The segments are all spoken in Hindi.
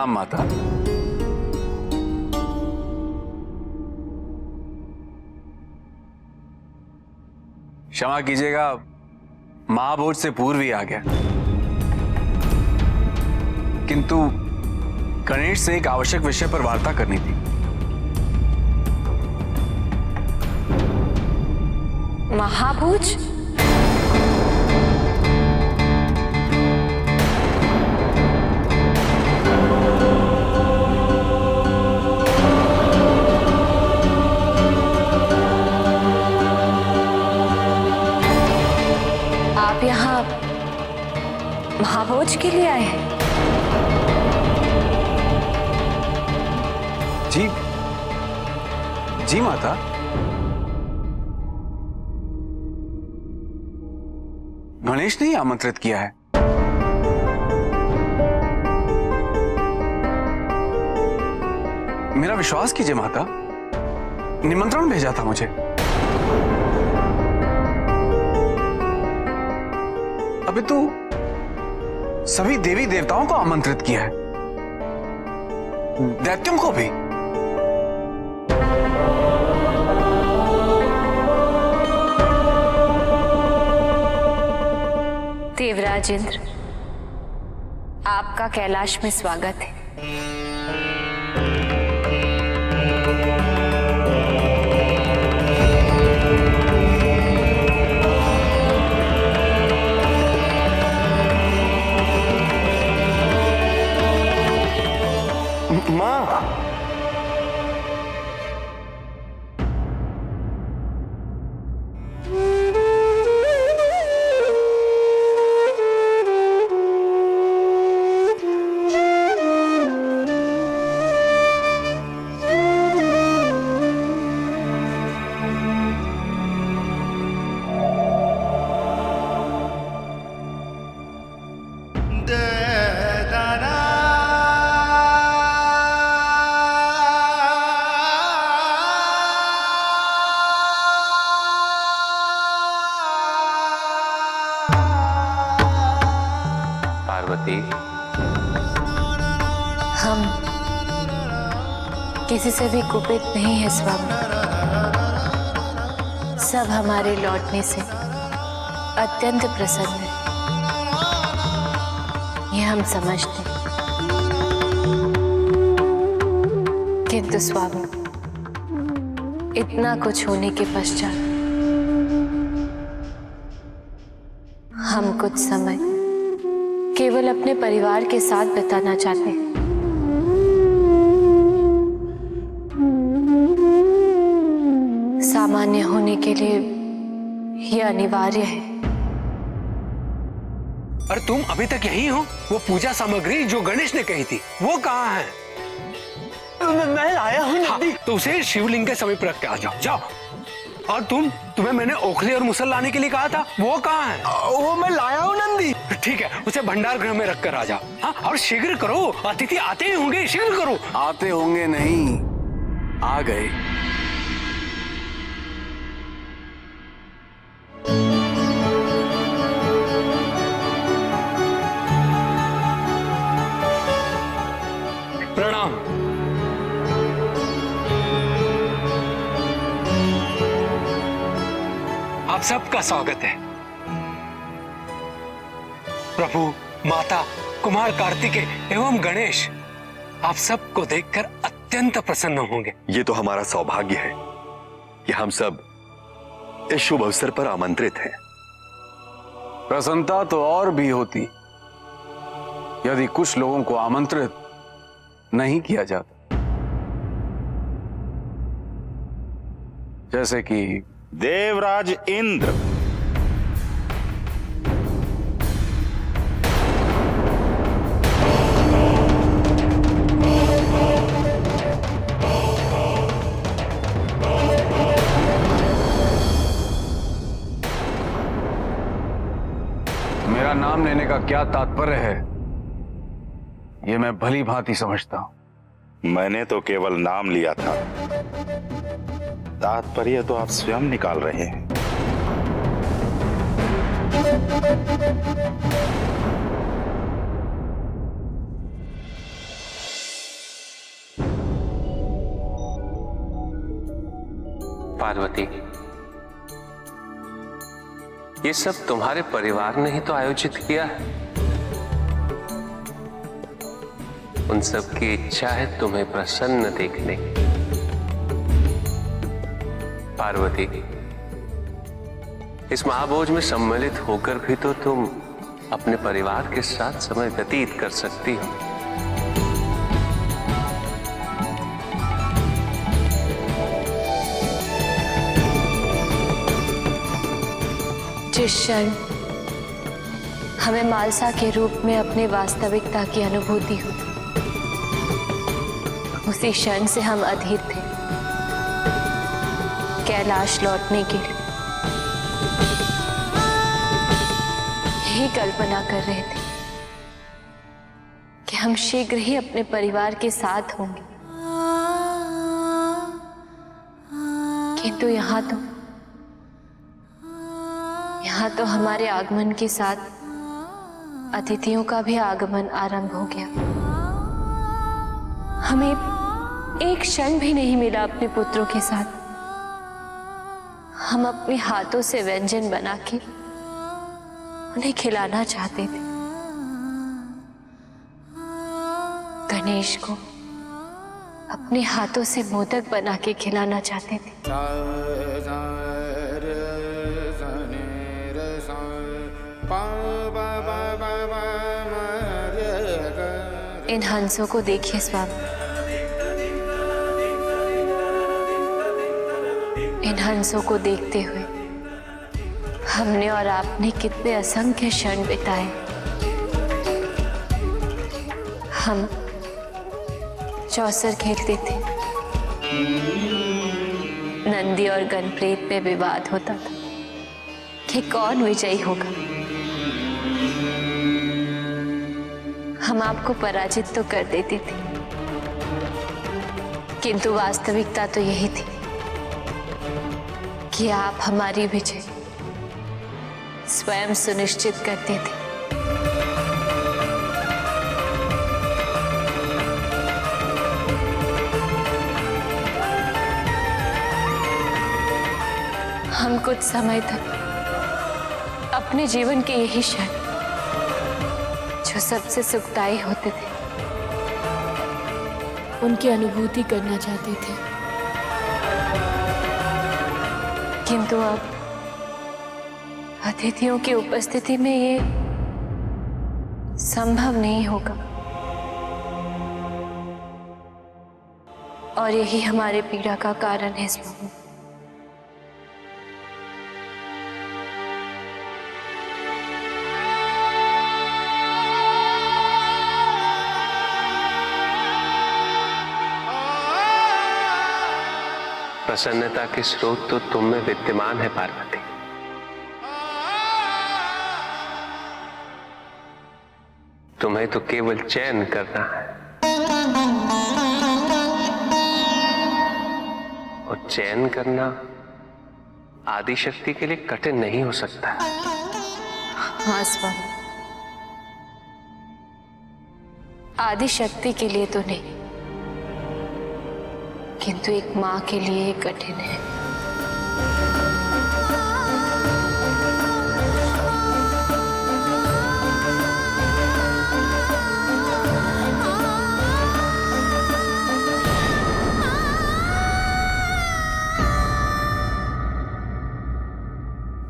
प्रणाम माता। क्षमा कीजिएगा, महाभोज से पूर्व ही आ गया, किंतु गणेश से एक आवश्यक विषय पर वार्ता करनी थी। महाभोज? आप यहाँ महाभोज के लिए आए हैं? जी जी माता। गणेश ने ही आमंत्रित किया है। मेरा विश्वास कीजिए माता, निमंत्रण भेजा था मुझे। अभी तो सभी देवी देवताओं को आमंत्रित किया है, दैत्यों को भी। देवराज इंद्र, आपका कैलाश में स्वागत है। माँ, पार्वती, हम किसी से भी कुपित नहीं है स्वामी। सब हमारे लौटने से अत्यंत प्रसन्न है, ये हम समझते हैं। किंतु स्वामी, इतना कुछ होने के पश्चात हम कुछ समय केवल अपने परिवार के साथ बिताना चाहते हैं। सामान्य होने के लिए यह अनिवार्य है। अरे तुम अभी तक यही हो? वो पूजा सामग्री जो गणेश ने कही थी वो कहाँ है? मैं लाया हूँ नंदी। तो उसे शिवलिंग के समीप रख के आ जाओ। जाओ। और तुम्हें मैंने ओखली और मुसल लाने के लिए कहा था, वो कहाँ है? वो मैं लाया हूँ नंदी। ठीक है, उसे भंडार गृह में रख कर आ जाओ। हाँ, और शीघ्र करो, अतिथि आते ही होंगे, शीघ्र करो। आते होंगे नहीं, आ गए। प्रणाम। आप सबका स्वागत है। प्रभु, माता, कुमार कार्तिकेय एवं गणेश आप सबको देखकर अत्यंत प्रसन्न होंगे। ये तो हमारा सौभाग्य है कि हम सब इस शुभ अवसर पर आमंत्रित हैं। प्रसन्नता तो और भी होती यदि कुछ लोगों को आमंत्रित नहीं किया जाता, जैसे कि देवराज इंद्र। मेरा नाम लेने का क्या तात्पर्य है, ये मैं भली भांति समझता हूं। मैंने तो केवल नाम लिया था, तात्पर्य तो आप स्वयं निकाल रहे हैं। पार्वती, ये सब तुम्हारे परिवार ने ही तो आयोजित किया है। उन सब की इच्छा है तुम्हें प्रसन्न देखने की। पार्वती, इस महाभोज में सम्मिलित होकर भी तो तुम अपने परिवार के साथ समय व्यतीत कर सकती हो। जिस क्षण हमें मालसा के रूप में अपने वास्तविकता की अनुभूति हुई, उसी क्षण से हम अधीर थे कैलाश लौटने के लिए। यही कल्पना कर रहे थे कि हम शीघ्र ही अपने परिवार के साथ होंगे, किंतु यहाँ तो हमारे आगमन के साथ अतिथियों का भी आगमन आरंभ हो गया। हमें एक क्षण भी नहीं मिला अपने पुत्रों के साथ। हम अपने हाथों से व्यंजन बना के उन्हें खिलाना चाहते थे। गणेश को अपने हाथों से मोदक बना के खिलाना चाहते थे। इन हंसों को देखिए स्वामी, इन हंसों को देखते हुए हमने और आपने कितने असंख्य क्षण बिताए। हम चौसर खेलते थे, नंदी और गणप्रेत में विवाद होता था कि कौन विजयी होगा। हम आपको पराजित तो कर देते थे, किंतु वास्तविकता तो यही थी कि आप हमारी विजय स्वयं सुनिश्चित करते थे। हम कुछ समय तक अपने जीवन के यही क्षण जो सबसे सुखदायी होते थे उनकी अनुभूति करना चाहते थे, किंतु अब अतिथियों की उपस्थिति में ये संभव नहीं होगा। और यही हमारे पीड़ा का कारण है स्वामी। प्रसन्नता के स्रोत तो तुम में विद्यमान है पार्वती। तुम्हें तो केवल चयन करना है, और चयन करना आदि शक्ति के लिए कठिन नहीं हो सकता। हाँ स्वामी, आदि शक्ति के लिए तो नहीं, किंतु एक मां के लिए कठिन है।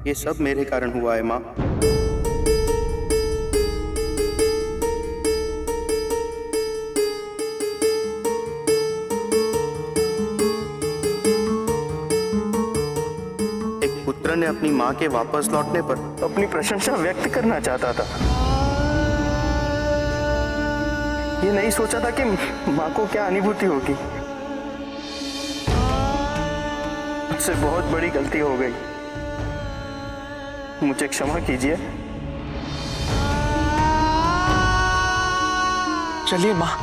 ये सब मेरे कारण हुआ है मां। पुत्र ने अपनी मां के वापस लौटने पर अपनी प्रशंसा व्यक्त करना चाहता था। ये नहीं सोचा था कि मां को क्या अनुभूति होगी। मुझसे बहुत बड़ी गलती हो गई, मुझे क्षमा कीजिए। चलिए मां,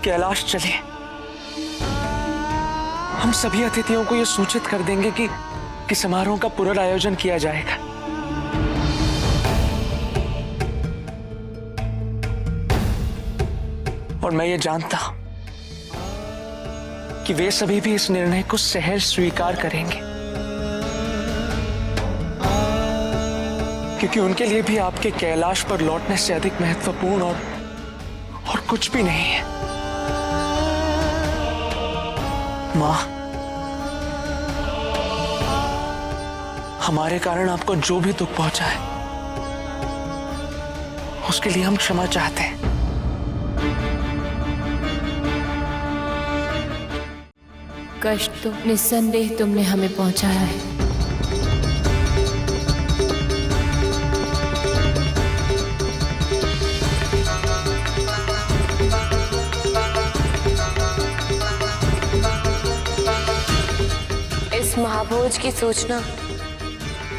कैलाश चलिए। हम सभी अतिथियों को यह सूचित कर देंगे कि समारोह का पुनरायोजन किया जाएगा। और मैं ये जानता हूं कि वे सभी भी इस निर्णय को सहर्ष स्वीकार करेंगे, क्योंकि उनके लिए भी आपके कैलाश पर लौटने से अधिक महत्वपूर्ण और कुछ भी नहीं है। मां, हमारे कारण आपको जो भी दुख पहुंचा है उसके लिए हम क्षमा चाहते हैं। कष्ट तो निस्संदेह तुमने हमें पहुंचाया है, इस महाभोज की सूचना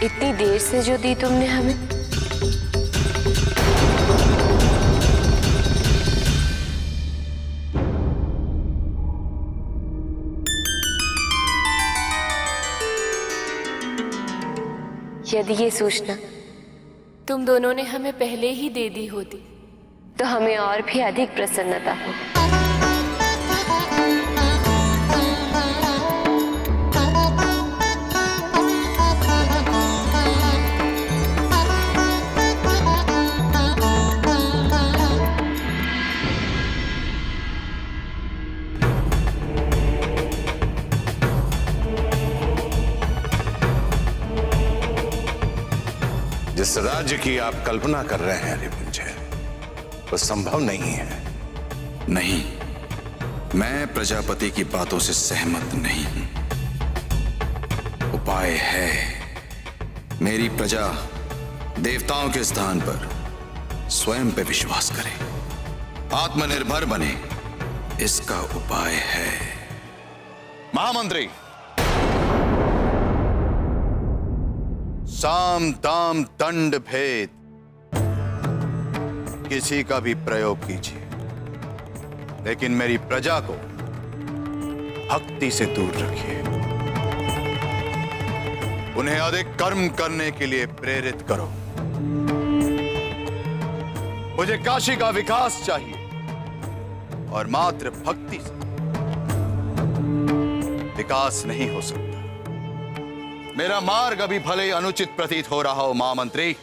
इतनी देर से जो दी तुमने हमें, यदि ये सूचना तुम दोनों ने हमें पहले ही दे दी होती तो हमें और भी अधिक प्रसन्नता होती। जिस राज्य की आप कल्पना कर रहे हैं रिपुंजय, वो संभव नहीं है। नहीं, मैं प्रजापति की बातों से सहमत नहीं हूं। उपाय है। मेरी प्रजा देवताओं के स्थान पर स्वयं पे विश्वास करे, आत्मनिर्भर बने, इसका उपाय है। महामंत्री, साम दाम दंड भेद किसी का भी प्रयोग कीजिए, लेकिन मेरी प्रजा को भक्ति से दूर रखिए। उन्हें अधिक कर्म करने के लिए प्रेरित करो। मुझे काशी का विकास चाहिए और मात्र भक्ति से विकास नहीं हो सकता। मेरा मार्ग अभी भले ही अनुचित प्रतीत हो रहा हो महामंत्री,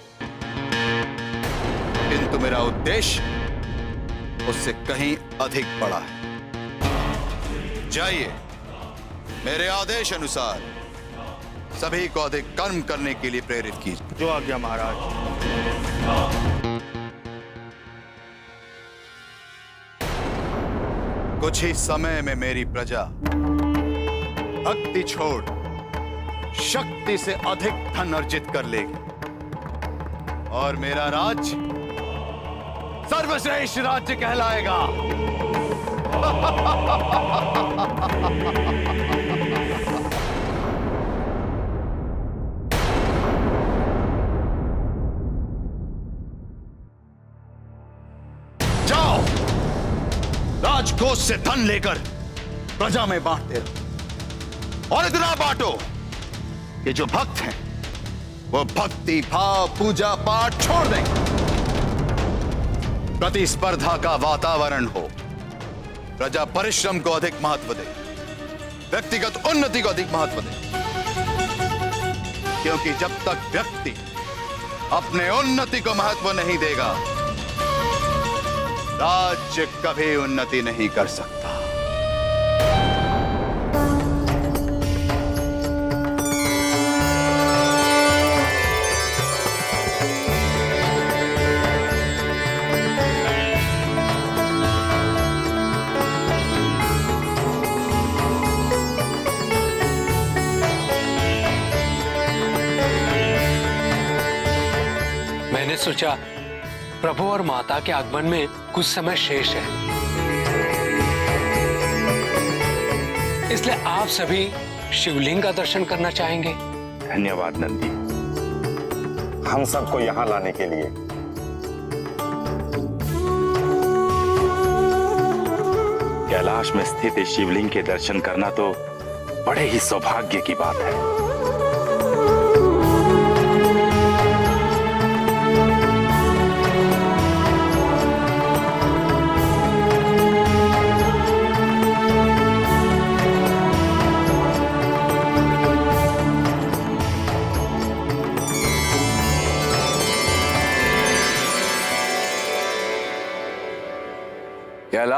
किंतु मेरा उद्देश्य उससे कहीं अधिक बड़ा है। जाइए, मेरे आदेश अनुसार सभी को अधिक कर्म करने के लिए प्रेरित कीजिए। जो आज्ञा महाराज। कुछ ही समय में मेरी प्रजा भक्ति छोड़ शक्ति से अधिक धन अर्जित कर लेगी और मेरा राज्य सर्वश्रेष्ठ राज्य कहलाएगा। जाओ, राजकोष से धन लेकर प्रजा में बांटते रहो और इतना बांटो कि जो भक्त हैं वो भक्ति भाव पूजा पाठ छोड़ दें। प्रतिस्पर्धा का वातावरण हो, प्रजा परिश्रम को अधिक महत्व दे, व्यक्तिगत उन्नति को अधिक महत्व दे, क्योंकि जब तक व्यक्ति अपने उन्नति को महत्व नहीं देगा, राज्य कभी उन्नति नहीं कर सकता। मैंने सोचा प्रभु और माता के आगमन में कुछ समय शेष है, इसलिए आप सभी शिवलिंग का दर्शन करना चाहेंगे। धन्यवाद नंदी, हम सबको यहाँ लाने के लिए। कैलाश में स्थित इस शिवलिंग के दर्शन करना तो बड़े ही सौभाग्य की बात है।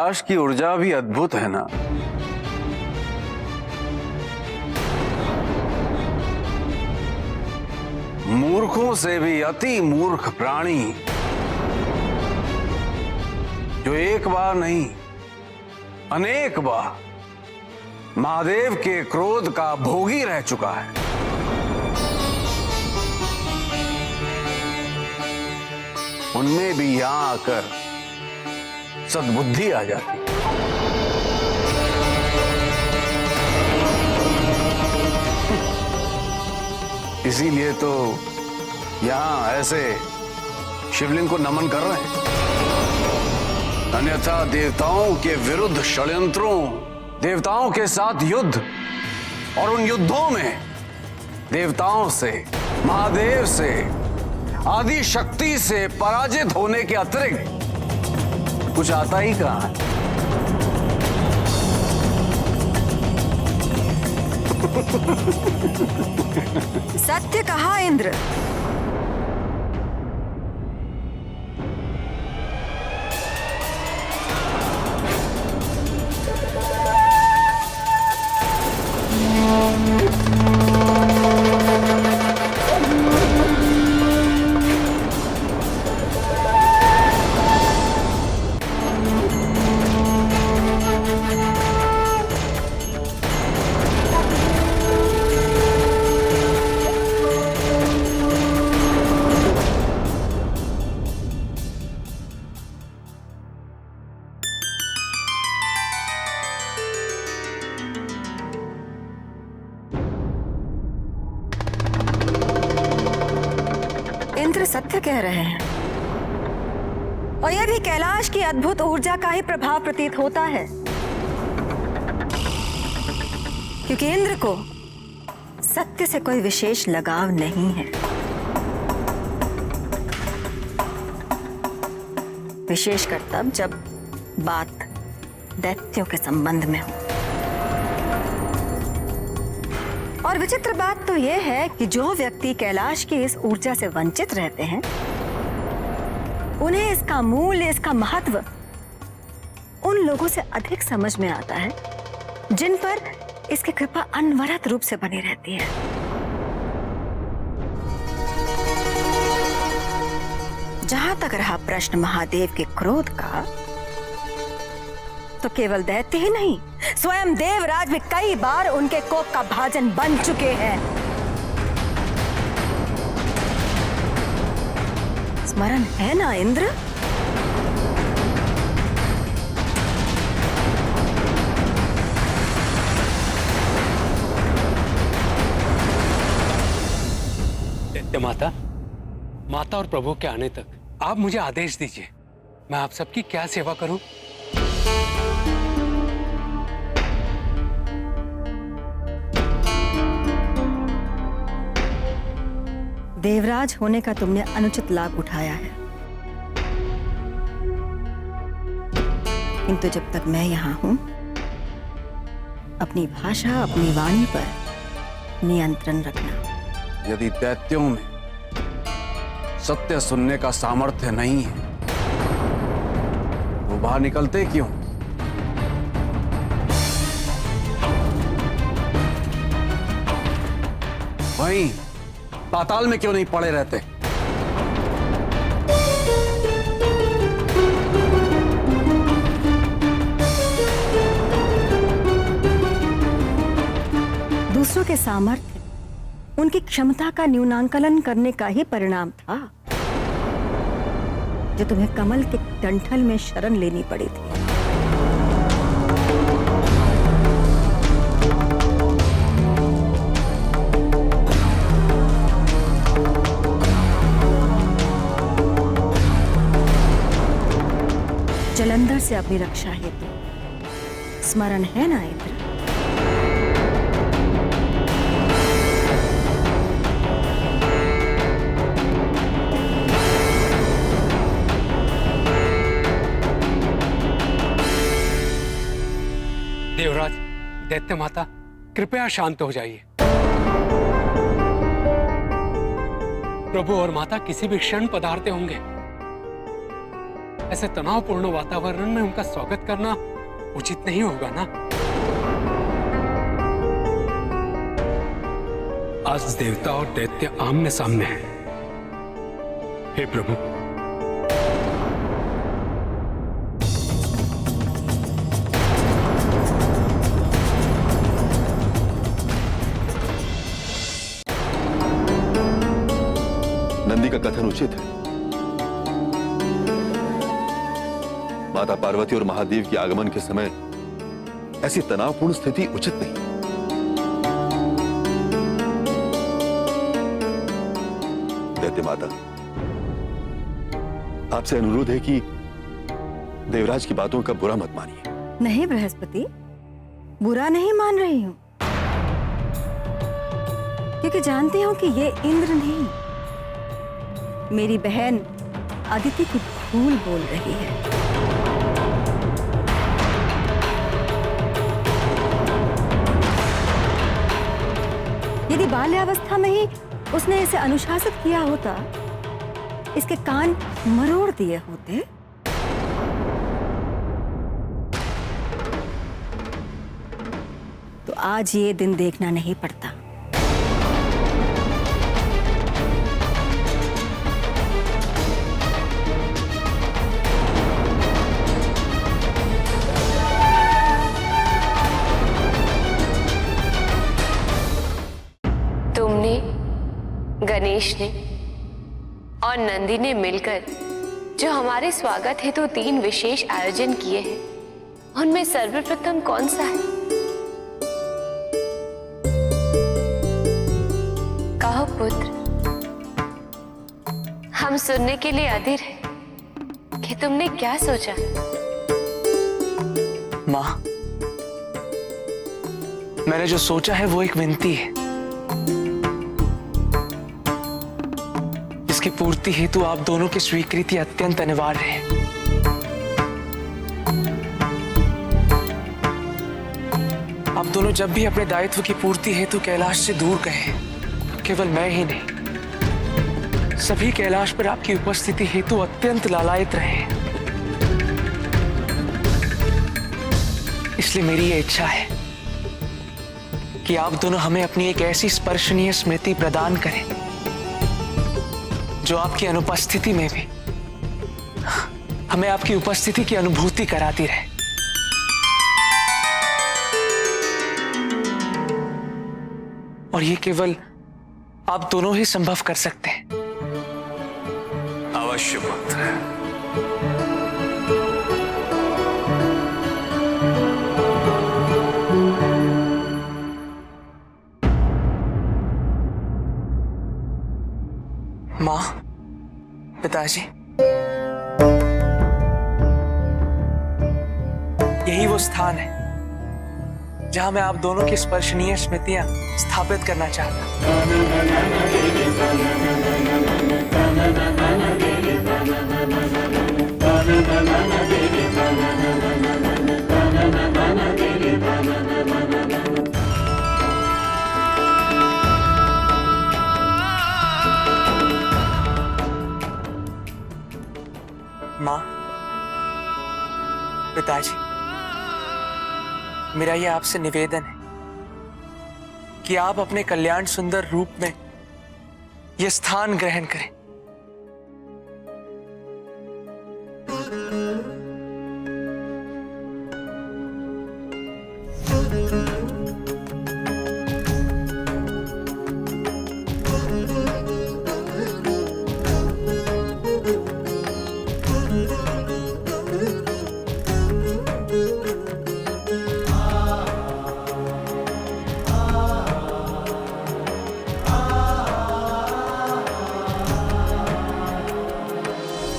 कैलाश की ऊर्जा भी अद्भुत है ना। मूर्खों से भी अति मूर्ख प्राणी जो एक बार नहीं अनेक बार महादेव के क्रोध का भोगी रह चुका है, उनमें भी यहां आकर सद्बुद्धि आ जाती। इसीलिए तो यहां ऐसे शिवलिंग को नमन कर रहे हैं। अन्यथा देवताओं के विरुद्ध षड्यंत्रों, देवताओं के साथ युद्ध और उन युद्धों में देवताओं से, महादेव से, आदि शक्ति से पराजित होने के अतिरिक्त कुछ आता ही कहां है। सत्य कहा इंद्र। इंद्र सत्य कह रहे हैं और यह भी कैलाश की अद्भुत ऊर्जा का ही प्रभाव प्रतीत होता है, क्योंकि इंद्र को सत्य से कोई विशेष लगाव नहीं है, विशेषकर तब जब बात दैत्यों के संबंध में हो। और विचित्र बात तो यह है कि जो व्यक्ति कैलाश की इस ऊर्जा से वंचित रहते हैं, उन्हें इसका मूल्य, इसका महत्व उन लोगों से अधिक समझ में आता है जिन पर इसकी कृपा अनवरत रूप से बनी रहती है। जहां तक रहा प्रश्न महादेव के क्रोध का, तो केवल दैत्य ही नहीं, स्वयं देवराज भी कई बार उनके कोप का भाजन बन चुके हैं। स्मरण है ना इंद्र? दैत्य माता, माता और प्रभु के आने तक आप मुझे आदेश दीजिए, मैं आप सबकी क्या सेवा करूं? देवराज होने का तुमने अनुचित लाभ उठाया है, किंतु जब तक मैं यहां हूं, अपनी भाषा, अपनी वाणी पर नियंत्रण रखना। यदि दैत्यों में सत्य सुनने का सामर्थ्य नहीं है, वो बाहर निकलते क्यों? वहीं पाताल में क्यों नहीं पड़े रहते? दूसरों के सामर्थ्य उनकी क्षमता का न्यूनांकलन करने का ही परिणाम था जो तुम्हें कमल के डंठल में शरण लेनी पड़ी थी। जलंधर से अपनी रक्षा हेतु स्मरण है ना इंद्र? देवराज, दैत्य माता, कृपया शांत हो जाइए। प्रभु और माता किसी भी क्षण पधारते होंगे। ऐसे तनावपूर्ण वातावरण में उनका स्वागत करना उचित नहीं होगा ना। आज देवता और दैत्य आमने सामने हैं। हे प्रभु, नंदी का कथन उचित है। माता पार्वती और महादेव के आगमन के समय ऐसी तनावपूर्ण स्थिति उचित नहीं। दैत्य माता, आपसे अनुरोध है कि देवराज की बातों का बुरा मत मानिए। नहीं बृहस्पति, बुरा नहीं मान रही हूं, क्योंकि जानती हूं कि ये इंद्र नहीं, मेरी बहन अदिति की भूल बोल रही है। यदि बाल्यावस्था में ही उसने इसे अनुशासित किया होता, इसके कान मरोड़ दिए होते, तो आज ये दिन देखना नहीं पड़ता। तुमने, गणेश ने और नंदी ने मिलकर जो हमारे स्वागत हेतु 3 विशेष आयोजन किए हैं, उनमें सर्वप्रथम कौन सा है? कहो पुत्र, हम सुनने के लिए अधीर हैं कि तुमने क्या सोचा। माँ, मैंने जो सोचा है वो एक विनती है। इसकी पूर्ति हेतु आप दोनों की स्वीकृति अत्यंत अनिवार्य है। आप दोनों जब भी अपने दायित्व की पूर्ति हेतु कैलाश से दूर गए, केवल मैं ही नहीं, सभी कैलाश पर आपकी उपस्थिति हेतु अत्यंत लालायित रहे। इसलिए मेरी ये इच्छा है कि आप दोनों हमें अपनी एक ऐसी स्पर्शनीय स्मृति प्रदान करें जो आपकी अनुपस्थिति में भी हमें आपकी उपस्थिति की अनुभूति कराती रहे। और ये केवल आप दोनों ही संभव कर सकते हैं। अवश्य पुत्र। माँ, पिताजी, यही वो स्थान है जहां मैं आप दोनों की स्पर्शनीय स्मृतियां स्थापित करना चाहता माँ, पिताजी, मेरा ये आपसे निवेदन है कि आप अपने कल्याण सुंदर रूप में यह स्थान ग्रहण करें।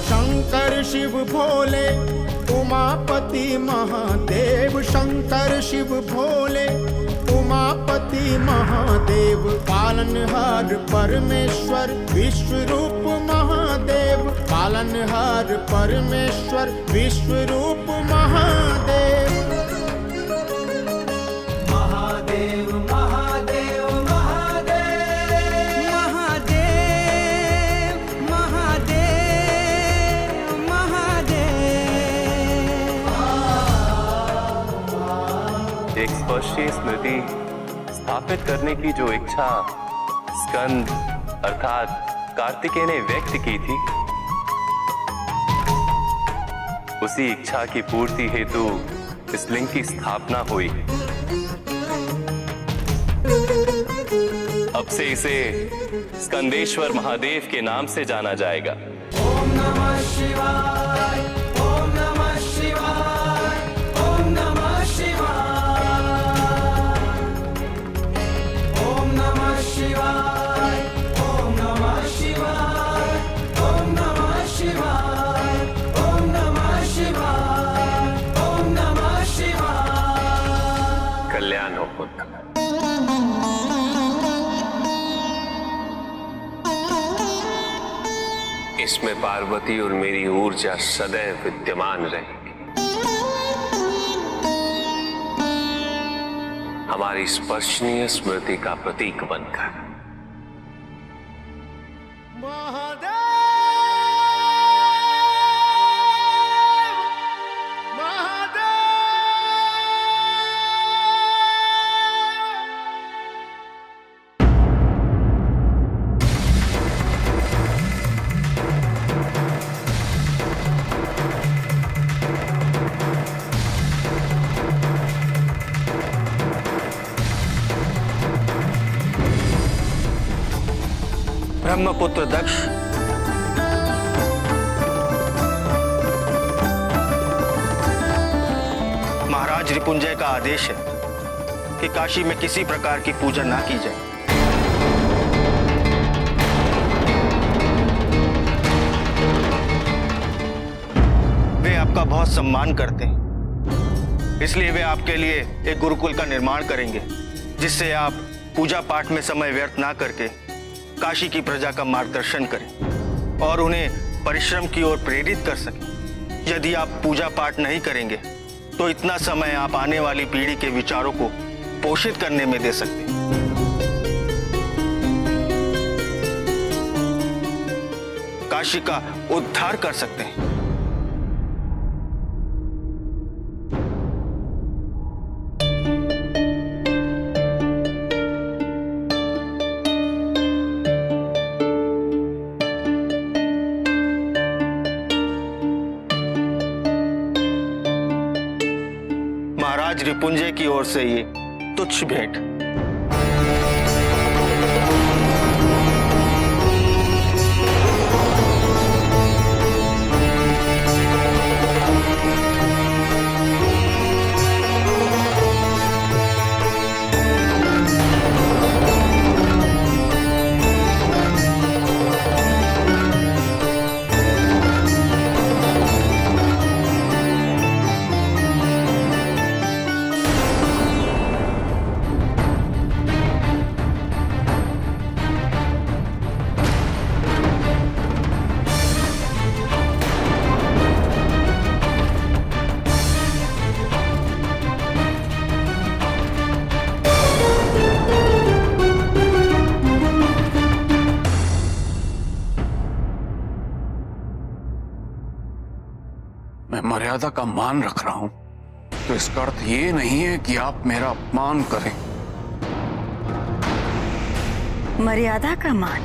शंकर शिव भोले उमापति महादेव, शंकर शिव भोले उमापति महादेव, पालनहार परमेश्वर विश्वरूप महादेव, पालनहार परमेश्वर विश्वरूप महादेव। महादेव महादेव महादेव महादेव महादेव एक स्पर्शीय स्मृति स्थापित करने की जो इच्छा स्कंद अर्थात कार्तिकेय ने व्यक्त की थी, उसी इच्छा की पूर्ति हेतु इस लिंग की स्थापना हुई। अब से इसे स्कंदेश्वर महादेव के नाम से जाना जाएगा। ओम नमः शिवाय, ओम नमः शिवाय, ओम नमः शिवाय, ओम नमः शिवाय, ओम नमः शिवाय, ओम नमः शिवाय, ओम नमः शिवाय, ओम नमः शिवाय। कल्याण हो पुत्र। इसमें पार्वती और मेरी ऊर्जा सदैव विद्यमान रहेगी। हमारी स्पर्शनीय स्मृति का प्रतीक बनकर। ब्रह्मपुत्र दक्ष, महाराज रिपुंजय का आदेश है कि काशी में किसी प्रकार की पूजा ना की जाए। वे आपका बहुत सम्मान करते हैं, इसलिए वे आपके लिए एक गुरुकुल का निर्माण करेंगे, जिससे आप पूजा पाठ में समय व्यर्थ ना करके काशी की प्रजा का मार्गदर्शन करें और उन्हें परिश्रम की ओर प्रेरित कर सकें। यदि आप पूजा पाठ नहीं करेंगे तो इतना समय आप आने वाली पीढ़ी के विचारों को पोषित करने में दे सकते हैं। काशी का उद्धार कर सकते हैं। महाराज रिपुंजय की ओर से ये तुच्छ भेंट। मैं मर्यादा का मान रख रहा हूं, तो इसका अर्थ ये नहीं है कि आप मेरा अपमान करें। मर्यादा का मान,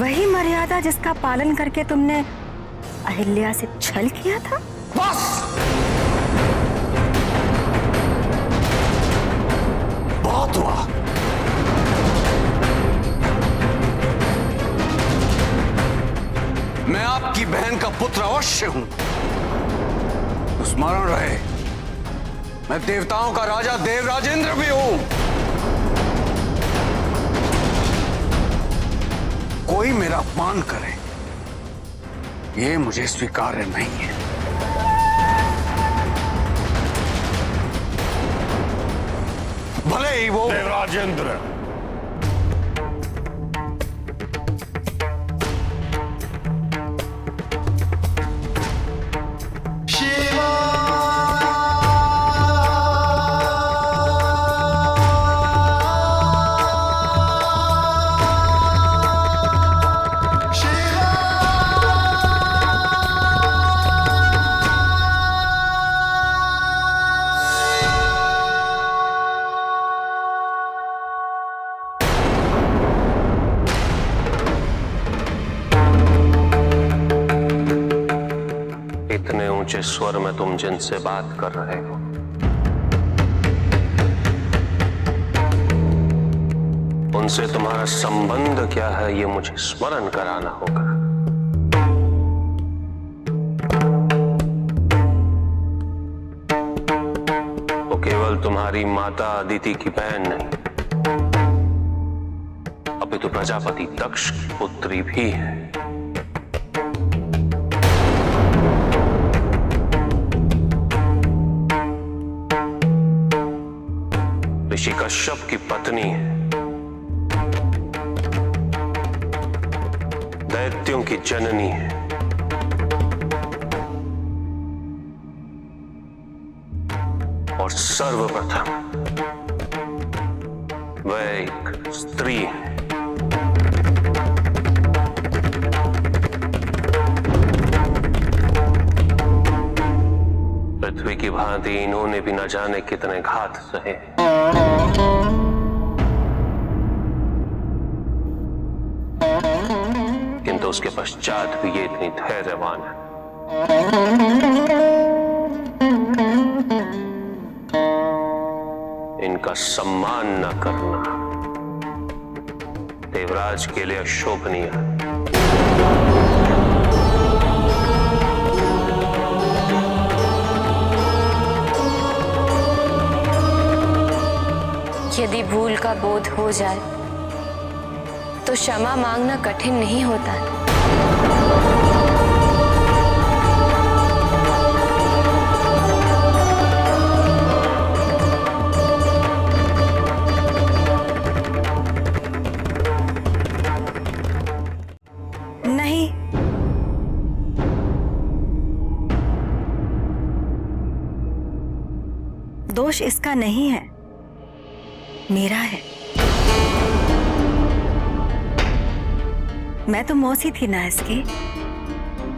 वही मर्यादा जिसका पालन करके तुमने अहिल्या से छल किया था। बस बहुत हुआ। मैं आपकी बहन का पुत्र अवश्य हूं, तो स्मरण रहे, मैं देवताओं का राजा देवराजेंद्र भी हूं। कोई मेरा अपमान करे, ये मुझे स्वीकार्य नहीं है। भले ही वो देवराजेंद्र, स्वर में तुम जिनसे बात कर रहे हो उनसे तुम्हारा संबंध क्या है ये मुझे स्मरण कराना होगा। वो केवल तुम्हारी माता अदिति की बहन नहीं, अभी तो प्रजापति दक्ष की पुत्री भी है। ऋषि कश्यप की पत्नी है, दैत्यों की जननी है, और सर्वप्रथम वह एक स्त्री है। पृथ्वी की भांति इन्होंने भी न जाने कितने घात सहे, किंतु उसके पश्चात भी ये इतनी धैर्यवान है। इनका सम्मान न करना देवराज के लिए अशोभनीय है। यदि भूल का बोध हो जाए तो क्षमा मांगना कठिन नहीं होता है। नहीं, दोष इसका नहीं है, मेरा है। मैं तो मौसी थी ना इसकी,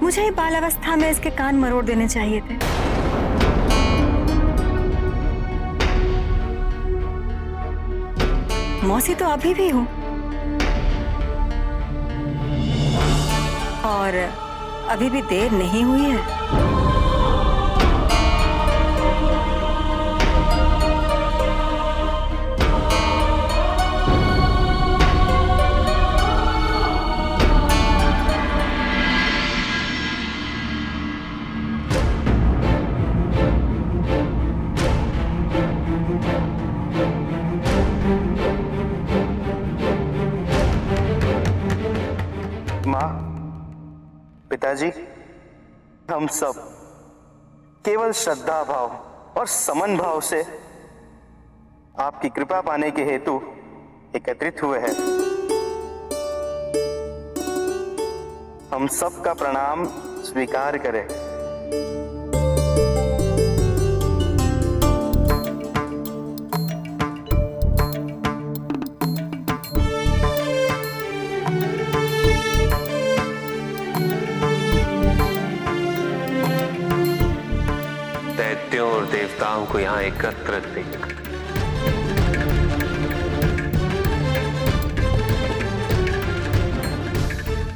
मुझे ही बालावस्था में इसके कान मरोड़ देने चाहिए थे। मौसी तो अभी भी हूं, और अभी भी देर नहीं हुई है। माँ, पिताजी, हम सब केवल श्रद्धा भाव और समन भाव से आपकी कृपा पाने के हेतु एकत्रित हुए हैं। हम सब का प्रणाम स्वीकार करें। दैत्यों और देवताओं को यहां एकत्रित देख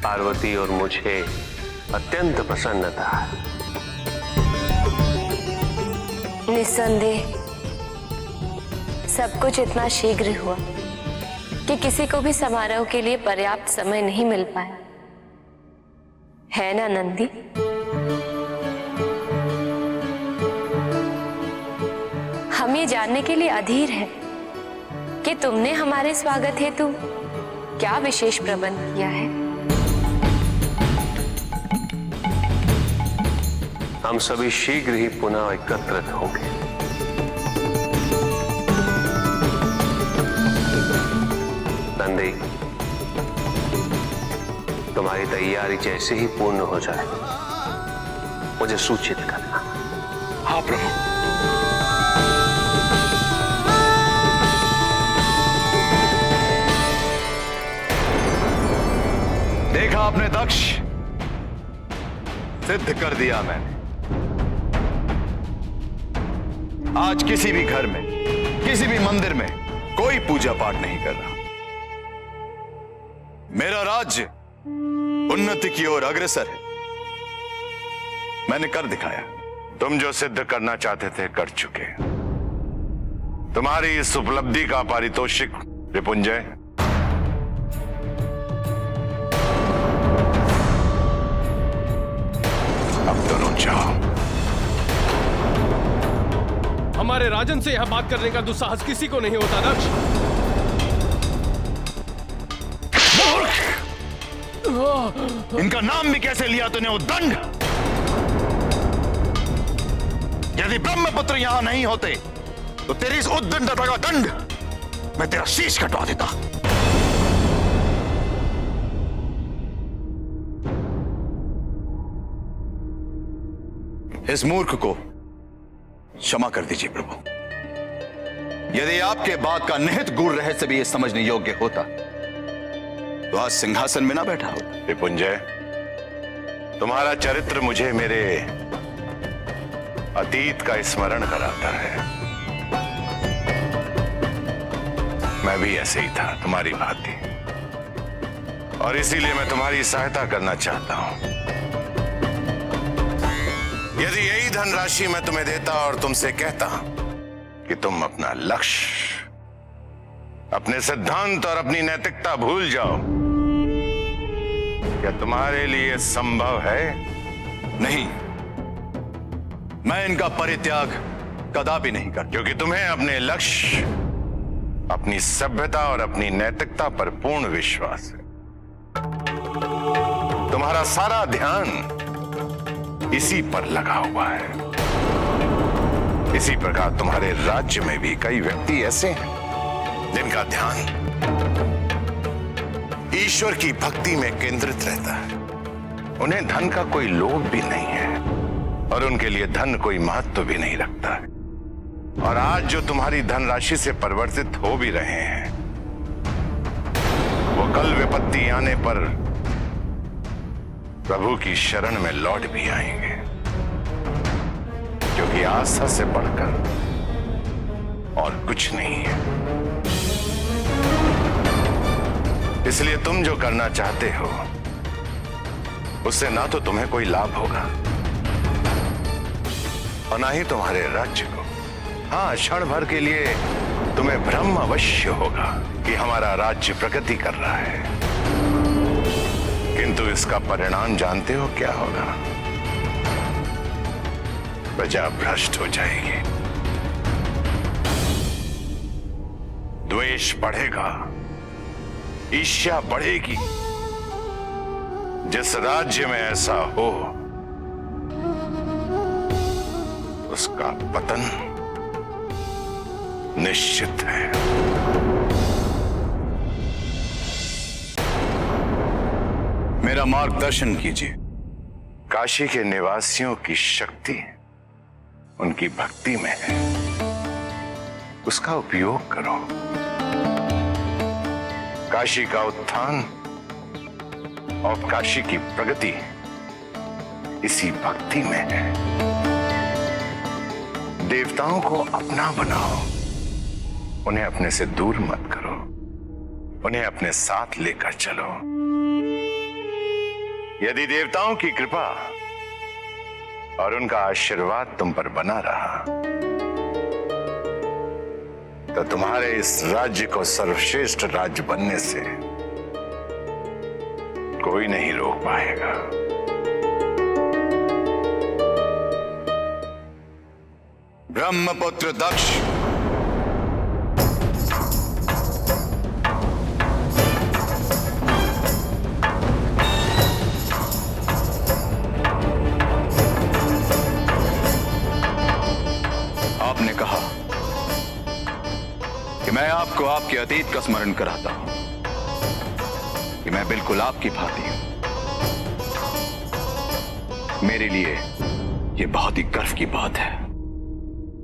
पार्वती और मुझे अत्यंत प्रसन्नता है। निस्संदेह सब कुछ इतना शीघ्र हुआ कि किसी को भी समारोह के लिए पर्याप्त समय नहीं मिल पाया, है ना नंदी? हम ये जानने के लिए अधीर हैं कि तुमने हमारे स्वागत हेतु क्या विशेष प्रबंध किया है। हम सभी शीघ्र ही पुनः एकत्रित होंगे। नंदी, तुम्हारी तैयारी जैसे ही पूर्ण हो जाए मुझे सूचित करना। हाँ प्रभु। देखा आपने दक्ष, सिद्ध कर दिया मैंने। आज किसी भी घर में, किसी भी मंदिर में कोई पूजा पाठ नहीं कर रहा। मेरा राज्य उन्नति की ओर अग्रसर है। मैंने कर दिखाया। तुम जो सिद्ध करना चाहते थे कर चुके। तुम्हारी इस उपलब्धि का पारितोषिक रिपुंजय अब दोनों जाओ। हमारे राजन से यह बात करने का दुस्साहस किसी को नहीं होता दक्ष। इनका नाम भी कैसे लिया तूने उद्दंड? यदि ब्रह्मपुत्र यहां नहीं होते तो तेरी इस उद्दंडता का दंड मैं तेरा शीश कटवा देता। इस मूर्ख को क्षमा कर दीजिए प्रभु। यदि आपके बात का निहित गूढ़ रहस्य भी ये समझने योग्य होता तो आज सिंहासन में ना बैठा होता। रिपुंजय, तुम्हारा चरित्र मुझे मेरे अतीत का स्मरण कराता है। मैं भी ऐसे ही था, तुम्हारी भांति, और इसीलिए मैं तुम्हारी सहायता करना चाहता हूं। यदि यही धनराशि मैं तुम्हें देता और तुमसे कहता कि तुम अपना लक्ष्य, अपने सिद्धांत और अपनी नैतिकता भूल जाओ, क्या तुम्हारे लिए संभव है? नहीं, मैं इनका परित्याग कदापि नहीं कर, क्योंकि तुम्हें अपने लक्ष्य, अपनी सभ्यता और अपनी नैतिकता पर पूर्ण विश्वास है। तुम्हारा सारा ध्यान इसी पर लगा हुआ है। इसी प्रकार तुम्हारे राज्य में भी कई व्यक्ति ऐसे हैं जिनका ध्यान ईश्वर की भक्ति में केंद्रित रहता है। उन्हें धन का कोई लोभ भी नहीं है और उनके लिए धन कोई महत्व भी नहीं रखता है। और आज जो तुम्हारी धनराशि से परिवर्तित हो भी रहे हैं, वो कल विपत्ति आने पर प्रभु की शरण में लौट भी आएंगे, क्योंकि आस्था से बढ़कर और कुछ नहीं है। इसलिए तुम जो करना चाहते हो उससे ना तो तुम्हें कोई लाभ होगा और ना ही तुम्हारे राज्य को। हाँ, क्षण भर के लिए तुम्हें भ्रम अवश्य होगा कि हमारा राज्य प्रगति कर रहा है, किंतु इसका परिणाम जानते हो क्या होगा? प्रजा भ्रष्ट हो जाएगी, द्वेष बढ़ेगा, ईर्ष्या बढ़ेगी। जिस राज्य में ऐसा हो उसका पतन निश्चित है। मेरा मार्गदर्शन कीजिए। काशी के निवासियों की शक्ति उनकी भक्ति में है, उसका उपयोग करो। काशी का उत्थान और काशी की प्रगति इसी भक्ति में है। देवताओं को अपना बनाओ, उन्हें अपने से दूर मत करो, उन्हें अपने साथ लेकर चलो। यदि देवताओं की कृपा और उनका आशीर्वाद तुम पर बना रहा तो तुम्हारे इस राज्य को सर्वश्रेष्ठ राज्य बनने से कोई नहीं रोक पाएगा। ब्रह्मपुत्र दक्ष, आपने कहा कि मैं आपको आपके अतीत का स्मरण कराता हूं कि मैं बिल्कुल आपकी भांति हूं। मेरे लिए यह बहुत ही गर्व की बात है।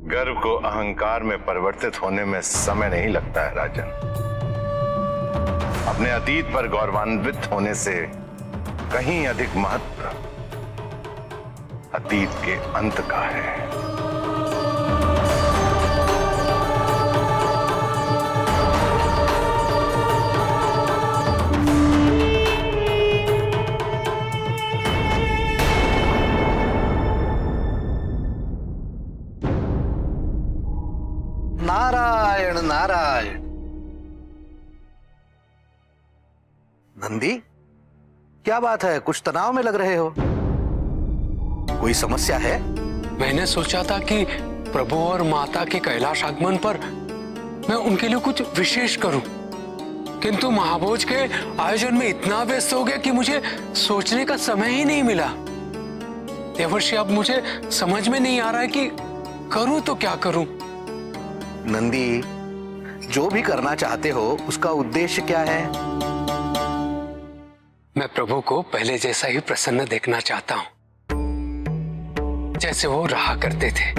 गर्व को अहंकार में परिवर्तित होने में समय नहीं लगता है राजन। अपने अतीत पर गौरवान्वित होने से कहीं अधिक महत्व अतीत के अंत का है। नारायण नारायण। नंदी, क्या बात है? कुछ तनाव में लग रहे हो? कोई समस्या है? मैंने सोचा था कि प्रभु और माता के कैलाश आगमन पर मैं उनके लिए कुछ विशेष करूं, किंतु महाभोज के आयोजन में इतना व्यस्त हो गया कि मुझे सोचने का समय ही नहीं मिला। देवर्षि, अब मुझे समझ में नहीं आ रहा है कि करूं तो क्या करूं। नंदी, जो भी करना चाहते हो उसका उद्देश्य क्या है? मैं प्रभु को पहले जैसा ही प्रसन्न देखना चाहता हूं, जैसे वो रहा करते थे।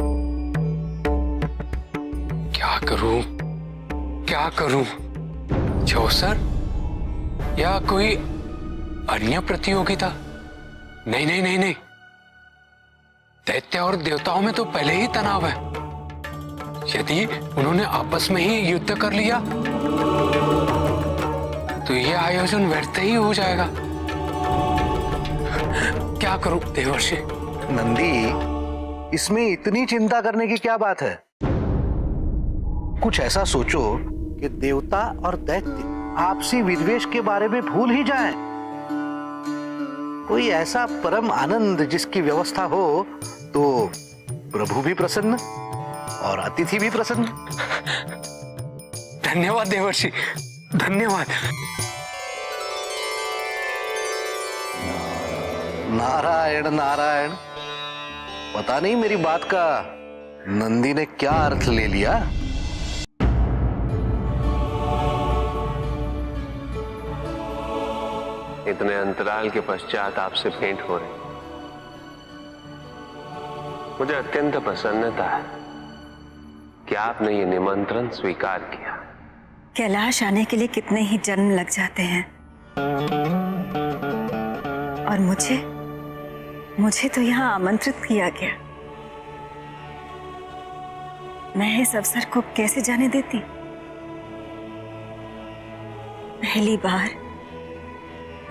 क्या करूं, क्या करूं? चौसर या कोई अन्य प्रतियोगिता? नहीं नहीं नहीं नहीं, दैत्य और देवताओं में तो पहले ही तनाव है। यदि उन्होंने आपस में ही युद्ध कर लिया तो यह आयोजन व्यर्थ ही हो जाएगा। क्या करूं देवर्षि? नंदी, इसमें इतनी चिंता करने की क्या बात है? कुछ ऐसा सोचो कि देवता और दैत्य आपसी विद्वेष के बारे में भूल ही जाएं। कोई ऐसा परम आनंद जिसकी व्यवस्था हो तो प्रभु भी प्रसन्न और अतिथि भी प्रसन्न। धन्यवाद देवर्षि, धन्यवाद। नारायण नारायण। पता नहीं मेरी बात का नंदी ने क्या अर्थ ले लिया। इतने अंतराल के पश्चात आपसे भेंट हो रही, मुझे अत्यंत प्रसन्नता है कि आपने ये निमंत्रण स्वीकार किया। कैलाश आने के लिए कितने ही जन्म लग जाते हैं, और मुझे तो यहाँ आमंत्रित किया गया। मैं इस अवसर को कैसे जाने देती? पहली बार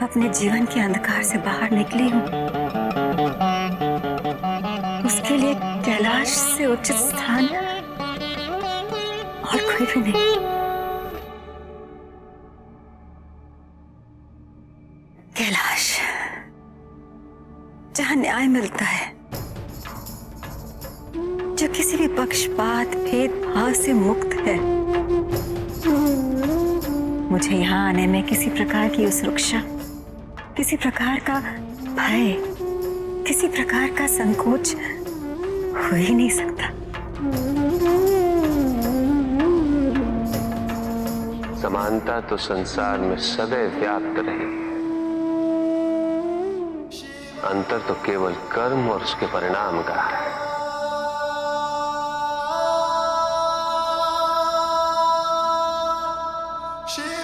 अपने जीवन के अंधकार से बाहर निकली हूं, उसके लिए कैलाश से उचित स्थान और कोई भी नहीं। कैलाश, जहां न्याय मिलता है, जो किसी भी पक्षपात भेदभाव से मुक्त है। मुझे यहाँ आने में किसी प्रकार की असुरक्षा, किसी प्रकार का भय, किसी प्रकार का संकोच हो ही नहीं सकता। समानता तो संसार में सदैव व्याप्त रही है, अंतर तो केवल कर्म और उसके परिणाम का है। शिव